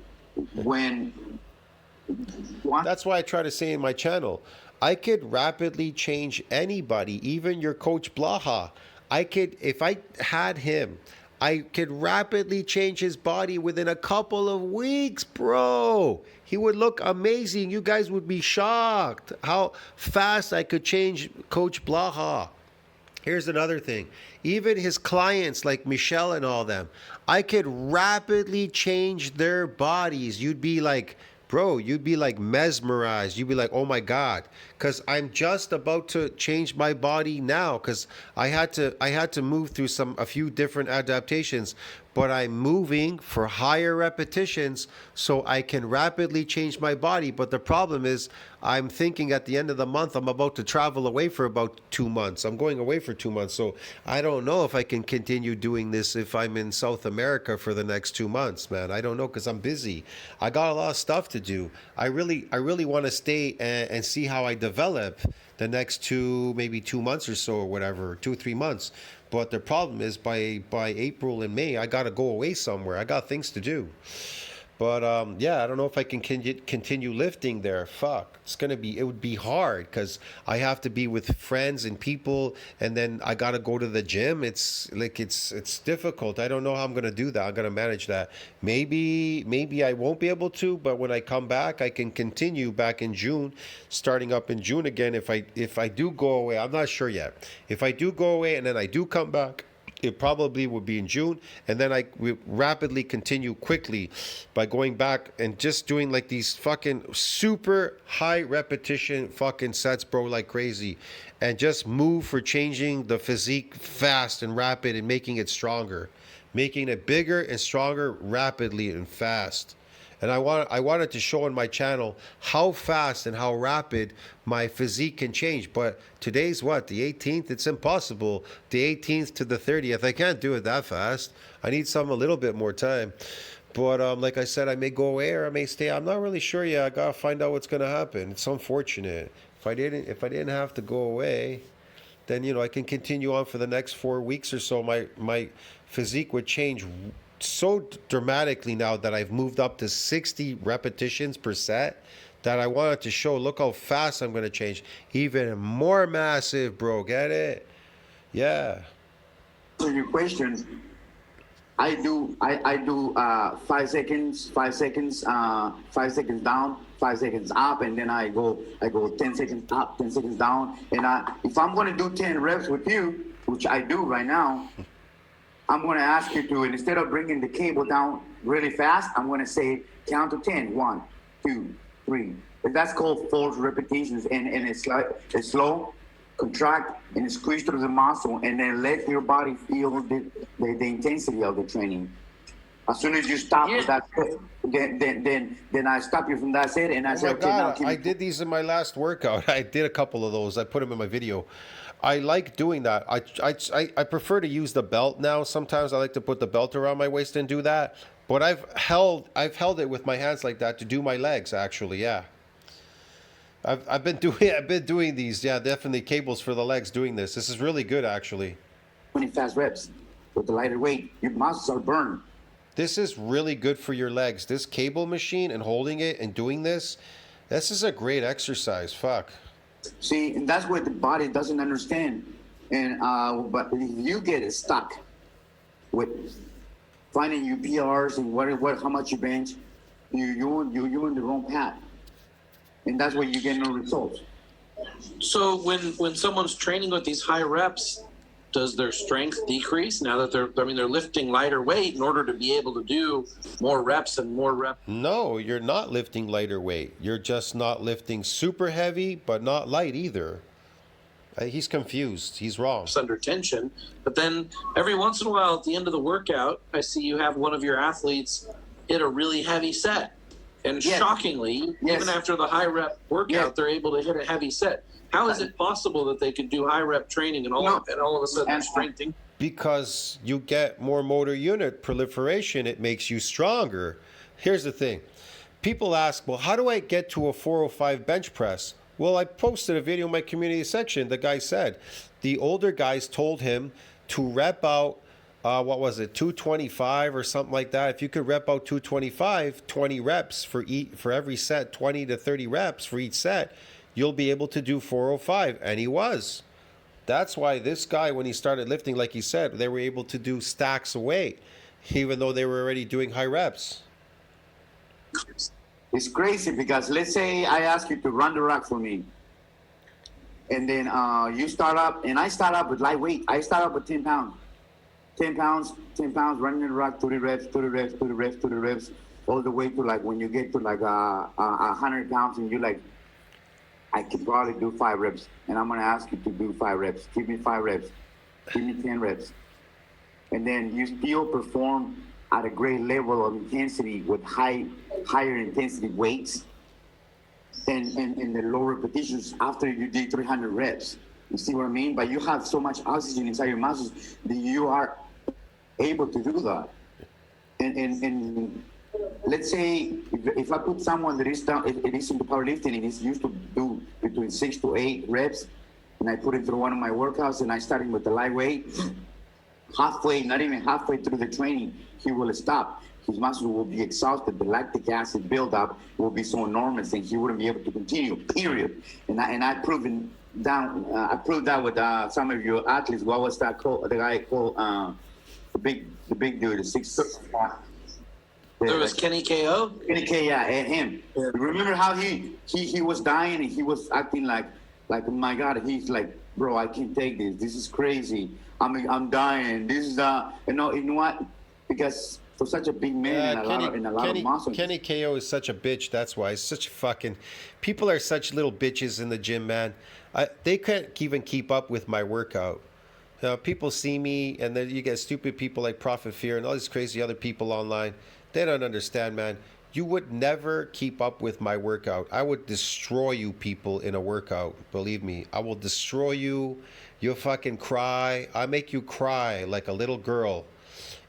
that's why I try to say in my channel, I could rapidly change anybody, even your coach Blaha. If I had him, I could rapidly change his body within a couple of weeks, bro. He would look amazing. You guys would be shocked how fast I could change Coach Blaha. Here's another thing. Even his clients like Michelle and all them, I could rapidly change their bodies. You'd be like, bro, you'd be like mesmerized. You'd be like, oh my God. Because I'm just about to change my body now because I had to move through a few different adaptations, but I'm moving for higher repetitions so I can rapidly change my body. But the problem is I'm thinking at the end of the month, I'm about to travel away for about 2 months. I'm going away for 2 months. So I don't know if I can continue doing this if I'm in South America for the next 2 months, man. I don't know because I'm busy. I got a lot of stuff to do. I really want to stay and see how I develop the next maybe 2 months or so or whatever, 2 or 3 months. But the problem is by April and May, I got to go away somewhere. I got things to do. But yeah, I don't know if I can continue lifting there. Fuck, it would be hard because I have to be with friends and people, and then I gotta go to the gym. It's difficult. I don't know how I'm gonna do that. I'm gonna manage that. Maybe I won't be able to, but when I come back, I can continue back in June, starting up in June again. If I do go away, I'm not sure yet. If I do go away and then I do come back, it probably would be in June, and then we rapidly continue quickly by going back and just doing like these fucking super high repetition fucking sets, bro, like crazy, and just move for changing the physique fast and rapid and making it stronger, making it bigger and stronger rapidly and fast. And I wanted to show on my channel how fast and how rapid my physique can change. But today's what? The 18th? It's impossible. The 18th to the 30th. I can't do it that fast. I need a little bit more time. But like I said, I may go away or I may stay. I'm not really sure yet. I gotta find out what's gonna happen. It's unfortunate. If I didn't have to go away, then I can continue on for the next 4 weeks or so. My physique would change so dramatically now that I've moved up to 60 repetitions per set that I wanted to show. Look how fast I'm going to change. Even more massive, bro. Get it? Yeah. So your question, I do 5 seconds, 5 seconds, 5 seconds down, 5 seconds up, and then I go 10 seconds up, 10 seconds down. And if I'm going to do 10 reps with you, which I do right now, I'm going to ask you to, instead of bringing the cable down really fast, I'm going to say count to 10. 1, 2, 3. And that's called forced repetitions. And it's like it's slow, contract, and squeeze through the muscle, and then let your body feel the intensity of the training. As soon as you stop with that, then I stop you from that set, and I say, okay, God, now I did these in my last workout. I did a couple of those. I put them in my video. I like doing that. I prefer to use the belt now. Sometimes I like to put the belt around my waist and do that. But I've held it with my hands like that to do my legs. Actually, yeah. I've been doing these. Yeah, definitely cables for the legs. Doing this. This is really good, actually. 20 fast reps with the lighter weight. Your muscles are burned. This is really good for your legs. This cable machine and holding it and doing this. This is a great exercise. Fuck. See, and that's what the body doesn't understand. And but if you get stuck with finding your PRs and how much you bench, you're in the wrong path, and that's where you get no results. So when someone's training with these high reps, does their strength decrease now that they're lifting lighter weight in order to be able to do more reps and more reps? No, you're not lifting lighter weight. You're just not lifting super heavy, but not light either. He's confused. He's wrong. Under tension. But then every once in a while at the end of the workout, I see you have one of your athletes hit a really heavy set. And shockingly, even after the high rep workout, they're able to hit a heavy set. How is it possible that they could do high rep training and all of a sudden their strength? Because you get more motor unit proliferation, it makes you stronger. Here's the thing. People ask, well, how do I get to a 405 bench press? Well, I posted a video in my community section. The guy said the older guys told him to rep out, 225 or something like that. If you could rep out 225, 20 reps for every set, 20 to 30 reps for each set, you'll be able to do 405. And he was. That's why this guy, when he started lifting, like he said, they were able to do stacks of weight, even though they were already doing high reps. It's crazy because let's say I ask you to run the rack for me, and then you start up, and I start up with lightweight. I start up with 10 pounds. 10 pounds, 10 pounds, running the rack, 30 reps, 30 reps, 30 reps, 30 reps, all the way to like when you get to like 100 pounds and you're like, I could probably do 5 reps. And I'm going to ask you to do 5 reps. Give me 5 reps. Give me 10 reps. And then you still perform at a great level of intensity with higher intensity weights and the low repetitions after you did 300 reps. You see what I mean? But you have so much oxygen inside your muscles that you are able to do that. And let's say if I put someone that is down, it is into powerlifting and is used to do between 6 to 8 reps, and I put it through one of my workouts and I started with the lightweight, halfway, not even halfway through the training, he will stop. His muscles will be exhausted. The lactic acid buildup will be so enormous and he wouldn't be able to continue, period. And I proved that with some of your athletes. What was that called? The guy called the big dude, the 6'. There was Kenny KO. Kenny K, yeah, him. Yeah. Remember how he was dying and he was acting like oh my God, he's like, bro, I can't take this. This is crazy. I'm dying. This is you know what? Because for such a big man and a lot of muscle. Kenny KO is such a bitch. That's why. He's such fucking. People are such little bitches in the gym, man. They can't even keep up with my workout. People see me, and then you get stupid people like Prophet Fear and all these crazy other people online. They don't understand, man. You would never keep up with my workout. I would destroy you people in a workout. Believe me, I will destroy you. You'll fucking cry. I make you cry like a little girl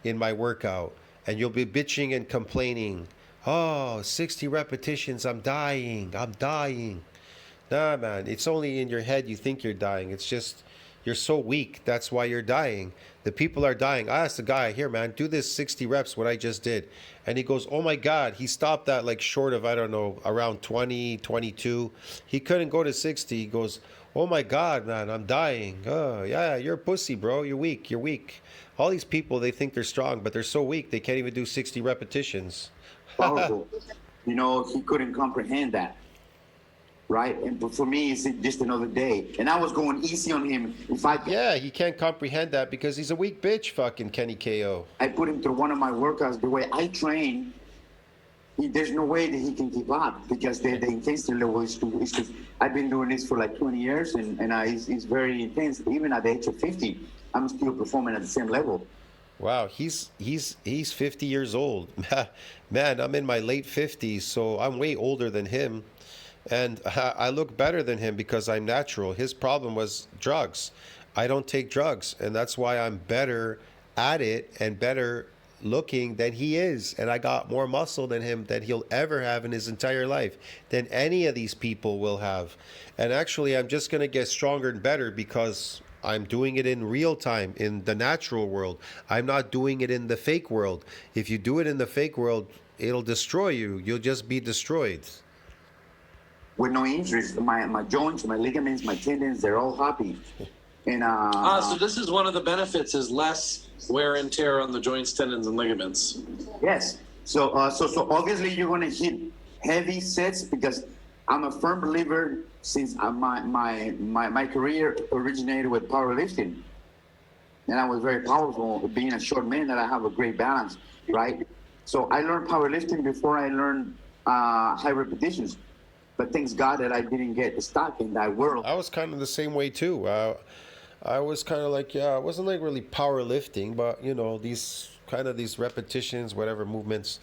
in my workout. And you'll be bitching and complaining. Oh, 60 repetitions. I'm dying. Nah, man. It's only in your head you think you're dying. It's just you're so weak. That's why you're dying. The people are dying. I asked the guy, here, man, do this 60 reps, what I just did. And he goes, oh, my God. He stopped that like short of, I don't know, around 20, 22. He couldn't go to 60. He goes, oh, my God, man, I'm dying. Oh, yeah, you're a pussy, bro. You're weak. All these people, they think they're strong, but they're so weak, they can't even do 60 repetitions. Powerful. You know, he couldn't comprehend that. Right? And for me, it's just another day. And I was going easy on him. Yeah, he can't comprehend that because he's a weak bitch, fucking Kenny KO. I put him through one of my workouts. The way I train, there's no way that he can keep up because the intensity level is too. I've been doing this for like 20 years, and it's very intense. Even at the age of 50, I'm still performing at the same level. Wow, he's 50 years old. Man, I'm in my late 50s, so I'm way older than him. And I look better than him because I'm natural. His problem was drugs. I don't take drugs, and that's why I'm better at it and better looking than he is. And I got more muscle than him than he'll ever have in his entire life, than any of these people will have. And actually, I'm just going to get stronger and better because I'm doing it in real time, in the natural world. I'm not doing it in the fake world. If you do it in the fake world, it'll destroy you. You'll just be destroyed. With no injuries, my joints, my ligaments, my tendons, they're all happy. And so this is one of the benefits is less wear and tear on the joints, tendons, and ligaments. Yes. So obviously you're gonna hit heavy sets because I'm a firm believer since my career originated with powerlifting, and I was very powerful. Being a short man, that I have a great balance, right? So I learned powerlifting before I learned high repetitions. But thanks God that I didn't get stuck in that world. I was kind of the same way too. I was kind of like, I wasn't like really powerlifting, but you know, these repetitions, whatever movements.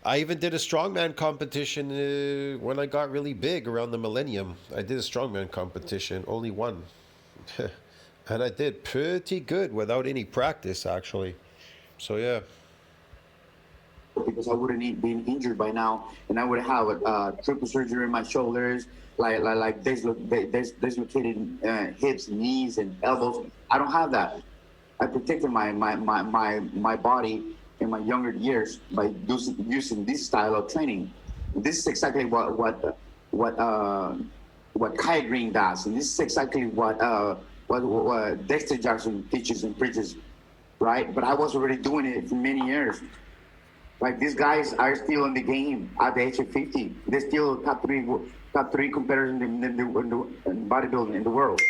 I even did a strongman competition when I got really big around the millennium. I did a strongman competition, only one. And I did pretty good without any practice, actually. So, yeah. Because I wouldn't have been injured by now, and I would have a triple surgery in my shoulders, like dislocated hips, knees, and elbows. I don't have that. I protected my body in my younger years by using this style of training. This is exactly what Kai Green does, and this is exactly what what Dexter Jackson teaches and preaches, right? But I was already doing it for many years. Like these guys are still in the game at the age of 50. They're still top three competitors in bodybuilding in the world.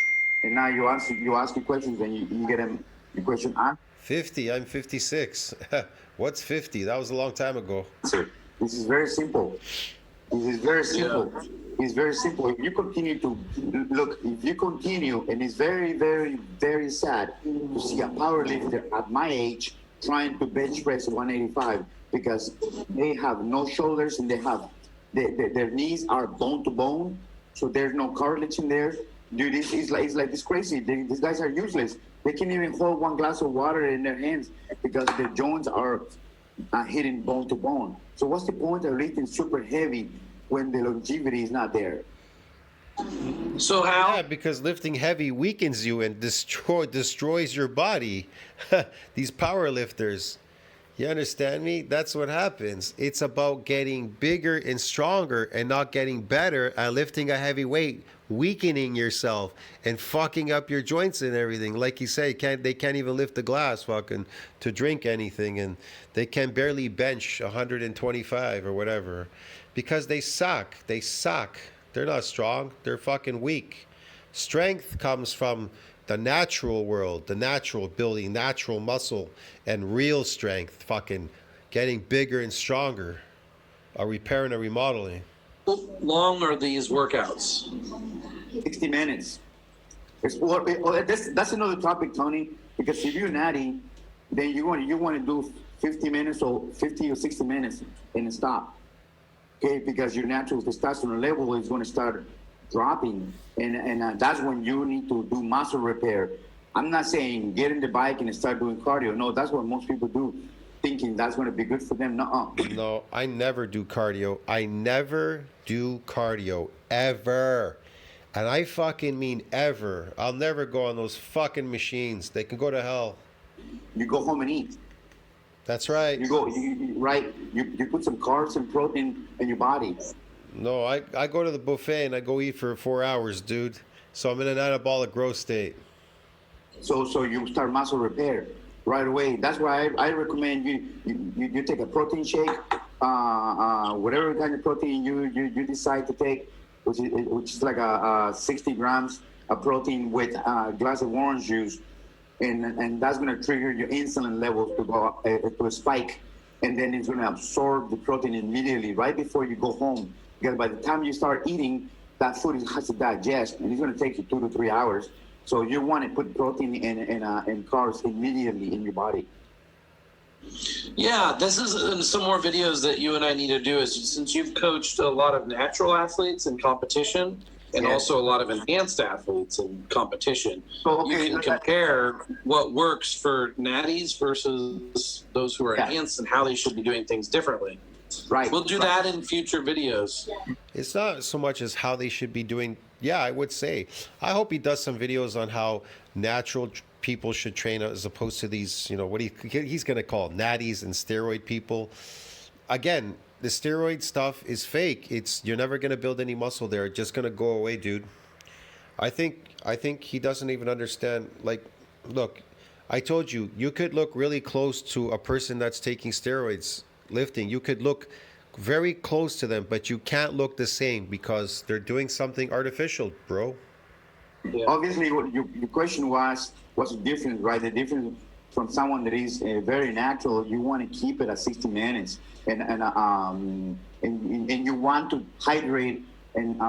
And now you ask your questions and you get them the question 50. I'm 56. What's 50? That was a long time ago. answer. This is very simple. This is very simple. Yeah. It's very simple. If you continue to look, if you continue, and it's very, very, very sad to see a power lifter at my age trying to bench press 185 because they have no shoulders and their knees are bone to bone, so there's no cartilage in there. Dude, it's like this crazy. These guys are useless. They can't even hold one glass of water in their hands because their joints are hitting bone to bone. So what's the point of lifting super heavy when the longevity is not there? So how? Yeah, because lifting heavy weakens you and destroys your body. These power lifters. You understand me? That's what happens. It's about getting bigger and stronger and not getting better at lifting a heavy weight, weakening yourself and fucking up your joints and everything. Like you say, they can't even lift the glass fucking to drink anything, and they can barely bench 125 or whatever because they suck. They suck. They're not strong. They're fucking weak. Strength comes from the natural world, the natural building, natural muscle, and real strength, fucking getting bigger and stronger, a repair and a remodeling. How long are these workouts? 60 minutes. That's another topic, Tony, because if you're Natty, then you want to do 50 minutes or 50 or 60 minutes and stop. Okay, because your natural testosterone level is going to start dropping, and that's when you need to do muscle repair. I'm not saying get in the bike and start doing cardio. No, that's what most people do, thinking that's going to be good for them. No, I never do cardio. I never do cardio, ever. And I fucking mean ever. I'll never go on those fucking machines. They can go to hell. You go home and eat. That's right. You put some carbs and protein in your body. No, I go to the buffet and I go eat for 4 hours, dude. So I'm in an anabolic growth state. So you start muscle repair right away. That's why I recommend you take a protein shake, whatever kind of protein you decide to take, which is like a 60 grams of protein with a glass of orange juice, and that's going to trigger your insulin levels to go to a spike, and then it's going to absorb the protein immediately right before you go home. Because by the time you start eating, that food has to digest, and it's going to take you 2 to 3 hours. So you want to put protein and carbs immediately in your body. Yeah, this is some more videos that you and I need to do. Is since you've coached a lot of natural athletes in competition and also a lot of enhanced athletes in competition, you can compare what works for natties versus those who are enhanced and how they should be doing things differently. Right. We'll do that in future videos. It's not so much as how they should be doing. Yeah, I would say. I hope he does some videos on how natural people should train as opposed to these, what he's going to call natties and steroid people. Again, the steroid stuff is fake. You're never going to build any muscle there. It's just going to go away, dude. I think he doesn't even understand. Like, look, I told you, you could look really close to a person that's taking steroids lifting. You could look very close to them, but you can't look the same because they're doing something artificial, bro. Yeah. Obviously, what your question was, what's the difference, right? The difference from someone that is very natural, you want to keep it at 60 minutes, and you want to hydrate and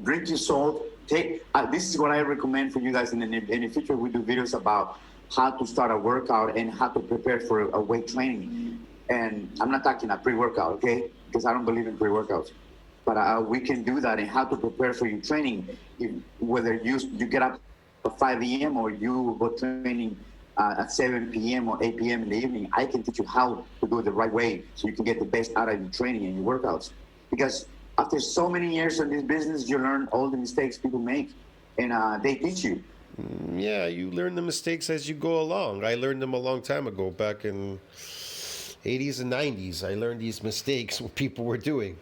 drink your salt. This is what I recommend for you guys in the future. We do videos about how to start a workout and how to prepare for a weight training. And I'm not talking a pre-workout, okay? Because I don't believe in pre-workouts. But we can do that and how to prepare for your training. Whether you get up at 5 a.m. or you go training at 7 p.m. or 8 p.m. in the evening, I can teach you how to do it the right way so you can get the best out of your training and your workouts. Because after so many years in this business, you learn all the mistakes people make, and they teach you. Yeah, you learn the mistakes as you go along. I learned them a long time ago, back in 80s and 90s. I learned these mistakes what people were doing.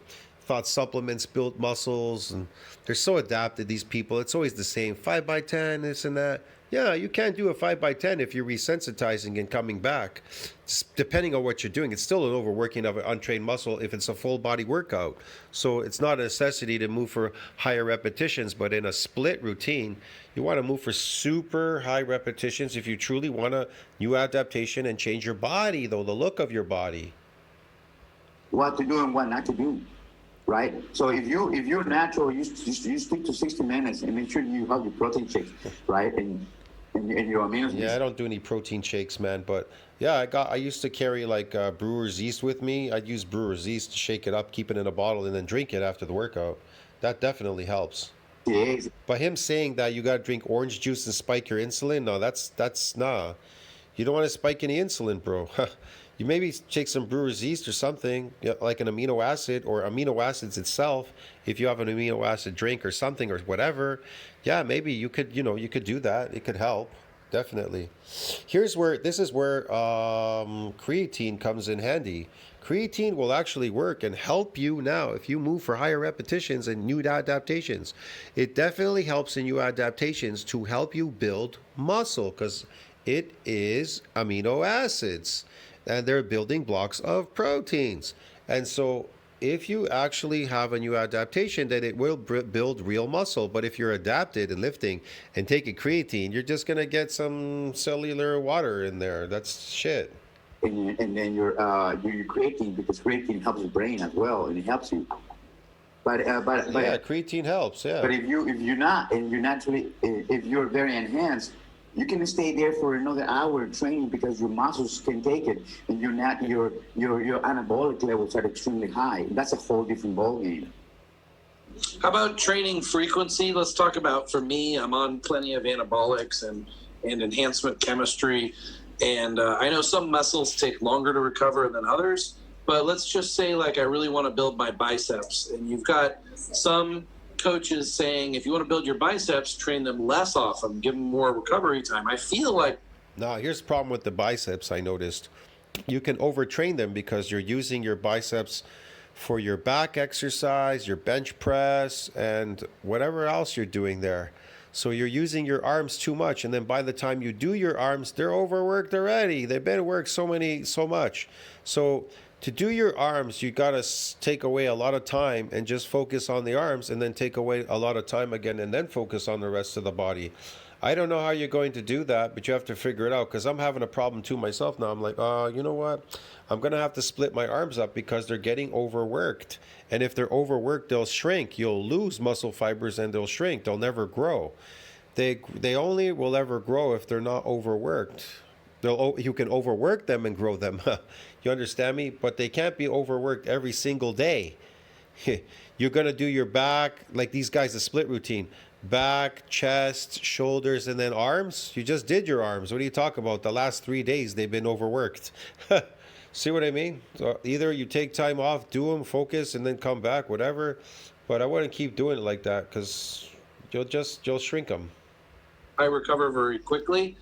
thought supplements built muscles, and they're so adapted, these people. It's always the same 5x10, this and that. Yeah, you can't do a 5x10 if you're resensitizing and coming back. Depending on what you're doing, it's still an overworking of an untrained muscle if it's a full body workout. So it's not a necessity to move for higher repetitions, but in a split routine, you want to move for super high repetitions if you truly want a new adaptation and change your body, though, the look of your body. What to do and what not to do, right? So if you're natural, you stick to 60 minutes and make sure you have your protein shakes, right? And your amino. Yeah, I don't do any protein shakes, man. But yeah, I used to carry like brewer's yeast with me. I'd use brewer's yeast to shake it up, keep it in a bottle, and then drink it after the workout. That definitely helps. Yes. But him saying that you got to drink orange juice and spike your insulin, no, that's nah. You don't want to spike any insulin, bro. You maybe take some brewer's yeast or something, like an amino acid or amino acids itself. If you have an amino acid drink or something or whatever, yeah, maybe you could do that. It could help, definitely. This is where creatine comes in handy. Creatine will actually work and help you now if you move for higher repetitions and new adaptations. It definitely helps in new adaptations to help you build muscle because it is amino acids. And they're building blocks of proteins. And so if you actually have a new adaptation, then it will build real muscle. But if you're adapted and lifting and taking creatine, you're just going to get some cellular water in there. That's shit. And then you're creatine, because creatine helps the brain as well, and it helps you. But yeah, creatine helps. Yeah. But if you're not, and you're naturally, if you're very enhanced, you can stay there for another hour training because your muscles can take it, and your anabolic levels are extremely high. That's a whole different ballgame. How about training frequency? Let's talk about, for me, I'm on plenty of anabolics and enhancement chemistry, and I know some muscles take longer to recover than others, but let's just say like I really want to build my biceps, and you've got some coaches saying if you want to build your biceps, train them less often, give them more recovery time. I feel like here's the problem with the biceps. I noticed you can overtrain them because you're using your biceps for your back exercise, your bench press, and whatever else you're doing there. So you're using your arms too much, and then by the time you do your arms, they're overworked already. They've been worked so much. So to do your arms, you got to take away a lot of time and just focus on the arms, and then take away a lot of time again and then focus on the rest of the body. I don't know how you're going to do that, but you have to figure it out, because I'm having a problem too myself now. I'm like, you know what? I'm going to have to split my arms up because they're getting overworked. And if they're overworked, they'll shrink. You'll lose muscle fibers and they'll shrink. They'll never grow. They only will ever grow if they're not overworked. You can overwork them and grow them. You understand me? But they can't be overworked every single day. You're going to do your back, like these guys, a split routine. Back, chest, shoulders, and then arms. You just did your arms. What are you talking about? The last 3 days, they've been overworked. See what I mean? So either you take time off, do them, focus, and then come back, whatever. But I wouldn't keep doing it like that because you'll shrink them. I recover very quickly.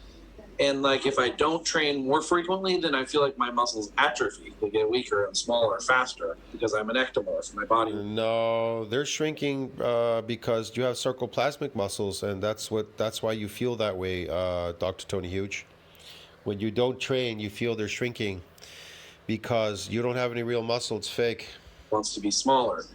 And like if I don't train more frequently, then I feel like my muscles atrophy. They get weaker and smaller faster because I'm an ectomorph. My body. No, they're shrinking because you have sarcoplasmic muscles, and that's why you feel that way, Dr. Tony Huge. When you don't train, you feel they're shrinking because you don't have any real muscle. It's fake. Wants to be smaller.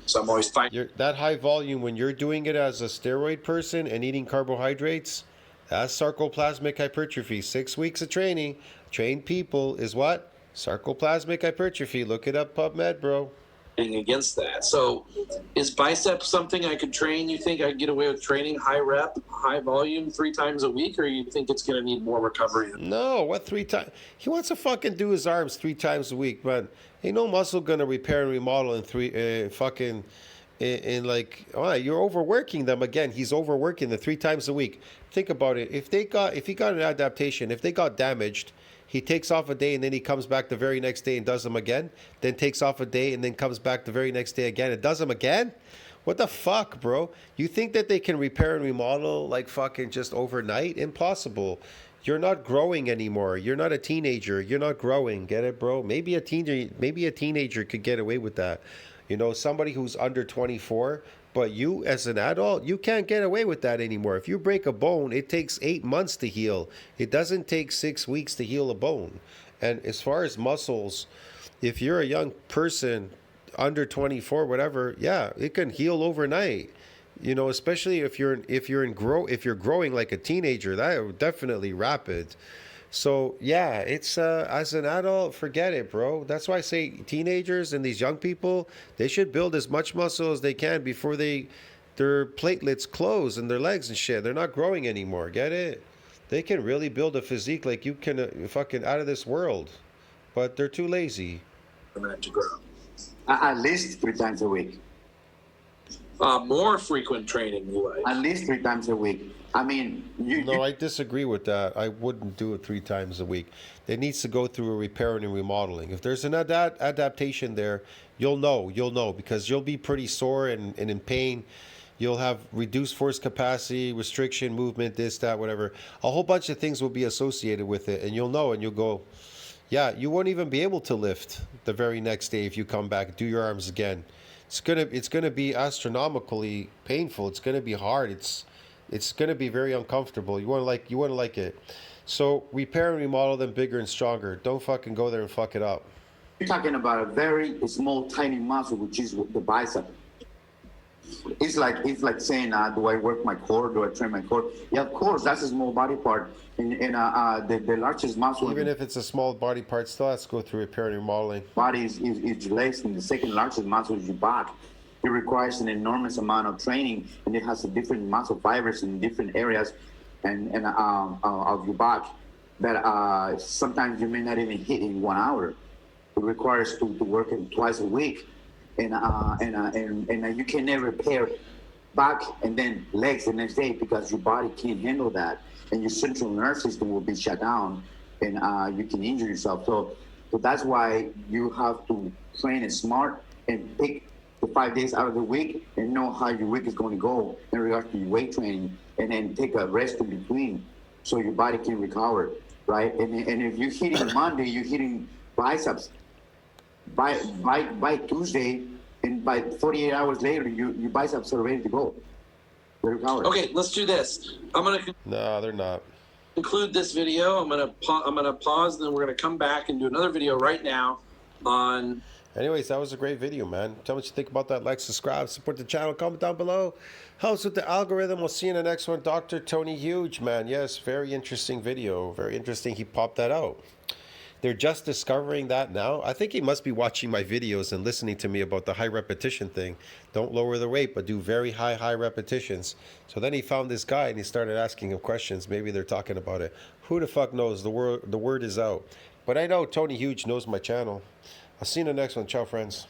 So I'm always fighting. That high volume, when you're doing it as a steroid person and eating carbohydrates, that's sarcoplasmic hypertrophy. 6 weeks of training, trained people is what? Sarcoplasmic hypertrophy. Look it up, PubMed, bro. Against that. So is biceps something I could train? You think I could get away with training high rep, high volume 3 times a week, or you think it's going to need more recovery? No, what 3 times? He wants to fucking do his arms 3 times a week, man. Ain't no muscle going to repair and remodel in you're overworking them again. He's overworking them 3 times a week. Think about it. If he got an adaptation, if they got damaged, he takes off a day and then he comes back the very next day and does them again. Then takes off a day and then comes back the very next day again and does them again. What the fuck, bro? You think that they can repair and remodel like fucking just overnight? Impossible. You're not growing anymore. You're not a teenager. You're not growing. Get it, bro? Maybe a teenager could get away with that. You know, somebody who's under 24, but you as an adult, you can't get away with that anymore. If you break a bone, it takes 8 months to heal. It doesn't take 6 weeks to heal a bone. And as far as muscles, if you're a young person under 24, whatever, yeah, it can heal overnight. You know, especially if you're growing like a teenager, that definitely rapid. So yeah, it's as an adult, forget it, bro. That's why I say teenagers and these young people, they should build as much muscle as they can before their platelets close in their legs and shit. They're not growing anymore. Get it? They can really build a physique like you can, fucking out of this world, but they're too lazy. For that to grow. At least 3 times a week. More frequent training, you like? At least 3 times a week. I mean, No, I disagree with that. I wouldn't do it 3 times a week. It needs to go through a repairing and remodeling. If there's an adaptation there, you'll know because you'll be pretty sore and in pain. You'll have reduced force capacity, restriction, movement, this, that, whatever. A whole bunch of things will be associated with it, and you'll know, and you'll go, yeah, you won't even be able to lift the very next day if you come back, do your arms again. It's gonna be astronomically painful. It's gonna be hard. It's gonna be very uncomfortable. You wouldn't like it. So repair and remodel them bigger and stronger. Don't fucking go there and fuck it up. you're talking about a very small, tiny muscle, which is the bicep. It's like saying, do I work my core? Do I train my core? Yeah, of course, that's a small body part. And the largest muscle Even if it's a small body part, still has to go through repair and remodeling. body is your legs, and the second largest muscle is your back. It requires an enormous amount of training, and it has a different muscle fibers in different areas of your back that sometimes you may not even hit in 1 hour. It requires to work it twice a week, and you can never repair back and then legs the next day because your body can't handle that, and your central nervous system will be shut down, and you can injure yourself. So that's why you have to train it smart and pick the 5 days out of the week and know how your week is going to go in regards to your weight training, and then take a rest in between so your body can recover, right? And if you're hitting Monday, you're hitting biceps. By Tuesday, and by 48 hours later, your biceps are ready to go. They're recovered. Okay, let's do this. I'm gonna No, they're not. conclude this video. I'm gonna pause, then we're gonna come back and do another video right now on. Anyways, that was a great video, man. Tell me what you think about that. Like, subscribe, support the channel, comment down below. Helps with the algorithm. We'll see you in the next one. Dr. Tony Huge, man. Yes, very interesting video. Very interesting. He popped that out. They're just discovering that now. I think he must be watching my videos and listening to me about the high repetition thing. Don't lower the weight, but do very high repetitions. So then he found this guy and he started asking him questions. Maybe they're talking about it. Who the fuck knows? The word is out. But I know Tony Huge knows my channel. I'll see you in the next one. Ciao, friends.